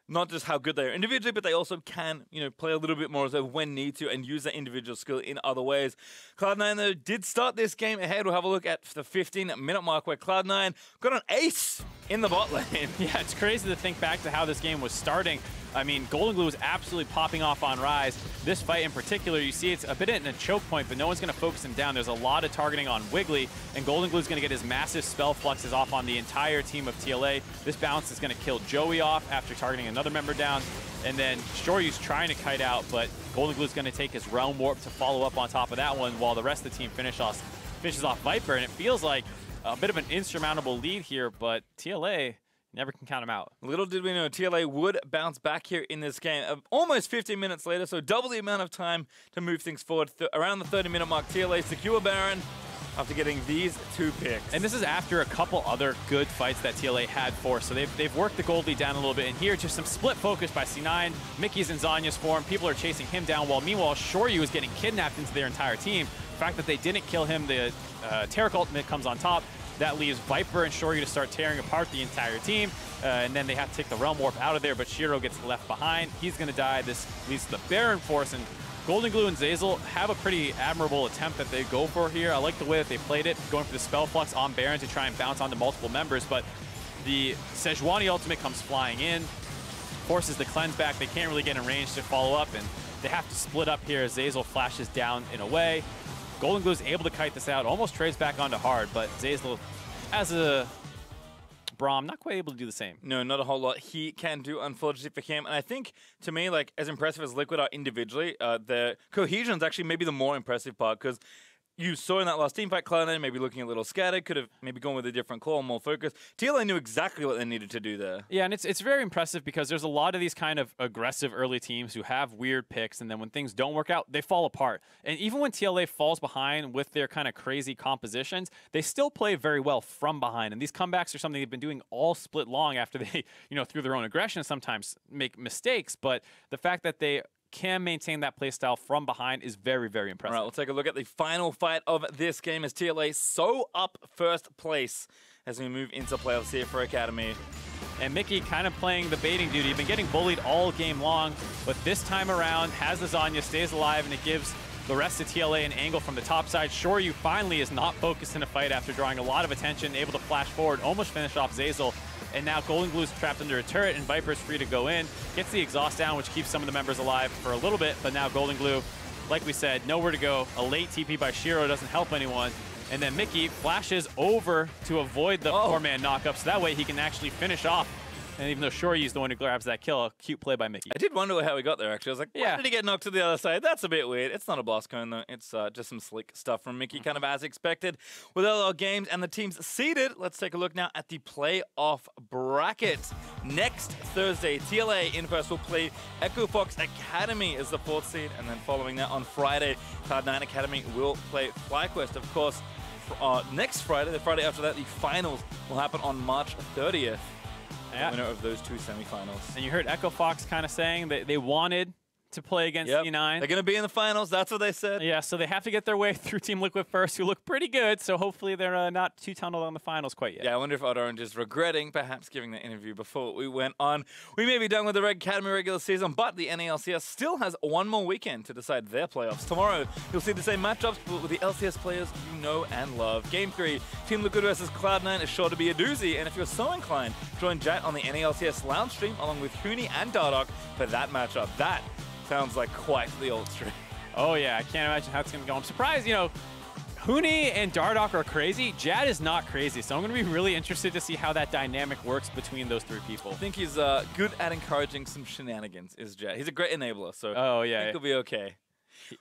not just how good they are individually, but they also can, play a little bit more as they when need to and use their individual skill in other ways. Cloud9, though, did start this game ahead. We'll have a look at the 15-minute mark where Cloud9 got an ace in the bot lane. Yeah, it's crazy to think back to how this game was starting. I mean, Golden Glue was absolutely popping off on Rise. This fight in particular, you see it's a bit in a choke point, but no one's going to focus him down. There's a lot of targeting on Wiggly, and Golden Glue's going to get his massive spell fluxes off on the entire team of TLA. This bounce is going to kill Joey off after targeting another member down, and then Shoryu's trying to kite out, but Golden Glue's going to take his Realm Warp to follow up on top of that one while the rest of the team finishes off Viper, and it feels like a bit of an insurmountable lead here, but TLA, never can count them out. Little did we know TLA would bounce back here in this game. Almost 15 minutes later, so double the amount of time to move things forward. Around the 30-minute mark, TLA secure Baron after getting these 2 picks. And this is after a couple other good fights that TLA had forced. So they've worked the gold lead down a little bit. And here, just some split focus by C9. Mickey's in Zanya's form. People are chasing him down, while meanwhile, Shoryu is getting kidnapped into their entire team. The fact that they didn't kill him, the Terror ultimate comes on top. That leaves Viper and Shoryu to start tearing apart the entire team. And then they have to take the Realm Warp out of there, but Shiro gets left behind. He's going to die. This leads to the Baron Force, and Golden Glue and Zeyzal have a pretty admirable attempt that they go for here. I like the way that they played it, going for the Spell Flux on Baron to try and bounce onto multiple members, but the Sejuani ultimate comes flying in, forces the cleanse back. They can't really get in range to follow up, and they have to split up here as Zeyzal flashes down and away. Golden Glue is able to kite this out, almost trades back onto hard, but Zeyzal, as a Braum, not quite able to do the same. No, not a whole lot he can do, unfortunately, for him. And I think, to me, like, as impressive as Liquid are individually, their cohesion is actually maybe the more impressive part, because you saw in that last team fight, Cloud9 maybe looking a little scattered, could have maybe gone with a different call, more focus. TLA knew exactly what they needed to do there. Yeah, and it's very impressive because there's a lot of these kind of aggressive early teams who have weird picks, and then when things don't work out, they fall apart. And even when TLA falls behind with their kind of crazy compositions, they still play very well from behind. And these comebacks are something they've been doing all split long after they, through their own aggression, sometimes make mistakes. But the fact that they can maintain that playstyle from behind is very, very impressive. All right, we'll take a look at the final fight of this game as TLA so up first place as we move into playoffs here for Academy. And Mickey kind of playing the baiting duty. Been getting bullied all game long, but this time around has the Zanya, stays alive, and it gives the rest of TLA an angle from the top side. Shoryu finally is not focused in a fight after drawing a lot of attention, able to flash forward, almost finish off Zeyzal. And now Golden Glue's trapped under a turret, and Viper's free to go in. Gets the exhaust down, which keeps some of the members alive for a little bit, but now Golden Glue, like we said, nowhere to go. A late TP by Shiro doesn't help anyone. And then Mickey flashes over to avoid the 4-man knockup, so that way he can actually finish off. And even though Shoryu's the one who grabs that kill, a cute play by Mickey. I did wonder how he got there, actually. I was like, why did he get knocked to the other side? That's a bit weird. It's not a blast cone, though. It's just some slick stuff from Mickey, kind of as expected. With all our games and the teams seeded, let's take a look now at the playoff bracket. Next Thursday, TLA in first will play Echo Fox Academy as the 4th seed. And then following that on Friday, Cloud9 Academy will play FlyQuest. Of course, next Friday, the Friday after that, the finals will happen on March 30th. The winner of those 2 semifinals. And you heard Echo Fox kind of saying that they wanted to play against C9. They're going to be in the finals. That's what they said. Yeah, so they have to get their way through Team Liquid first, who look pretty good. So hopefully they're not too tunneled on the finals quite yet. Yeah, I wonder if Odd Orange is regretting perhaps giving the interview before we went on. We may be done with the Red Academy regular season, but the NALCS still has one more weekend to decide their playoffs. Tomorrow, you'll see the same matchups, but with the LCS players you know and love. Game 3, Team Liquid versus Cloud9 is sure to be a doozy, and if you're so inclined, join Jat on the NALCS Lounge stream along with Huni and Dardoch for that matchup. That sounds like quite the old stream. Oh yeah, I can't imagine how it's going to go. I'm surprised, Huni and Dardoch are crazy. Jad is not crazy, so I'm going to be really interested to see how that dynamic works between those 3 people. I think he's good at encouraging some shenanigans, is Jad. He's a great enabler, so I think he'll be okay.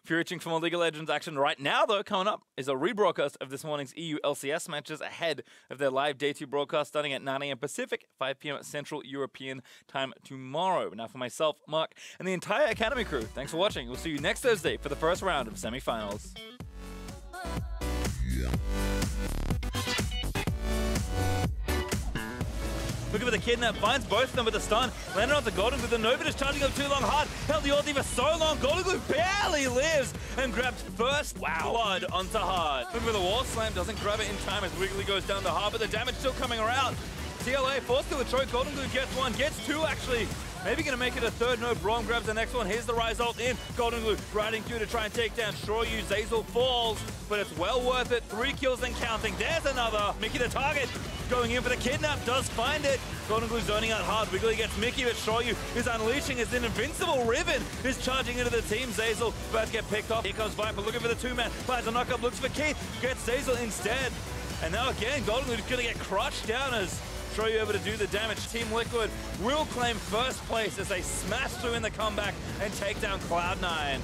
If you're reaching for more League of Legends action right now, though, coming up is a rebroadcast of this morning's EU LCS matches ahead of their live Day 2 broadcast starting at 9 a.m. Pacific, 5 p.m. Central European time tomorrow. Now for myself, Mark, and the entire Academy crew, thanks for watching. We'll see you next Thursday for the first round of semifinals. Looking for the kidnap, finds both of them with a stun. Landed onto Golden Glue, the Nova just charging up too long hard. Held the ulti for so long, Golden Glue barely lives and grabs first blood onto hard. Looking for the wall slam, doesn't grab it in time as Wiggly goes down to hard, but the damage still coming around. TLA forced to a choke, Golden Glue gets 1, gets 2 actually. Maybe gonna make it a 3rd, no, Braum grabs the next one. Here's the Rise ult in, Golden Glue riding through to try and take down Shoryu. Zeyzal falls, but it's well worth it. 3 kills and counting, there's another. Mickey the target, going in for the kidnap, does find it. Golden Glue zoning out hard, Wiggly gets Mickey, but Shoryu is unleashing as an invincible Riven is charging into the team. Zeyzal about to get picked off. Here comes Viper looking for the 2-man, finds a knockup, looks for Keith, gets Zeyzal instead. And now again, Golden Glue is gonna get crushed down as Shoryu able to do the damage. Team Liquid will claim first place as they smash through in the comeback and take down Cloud9.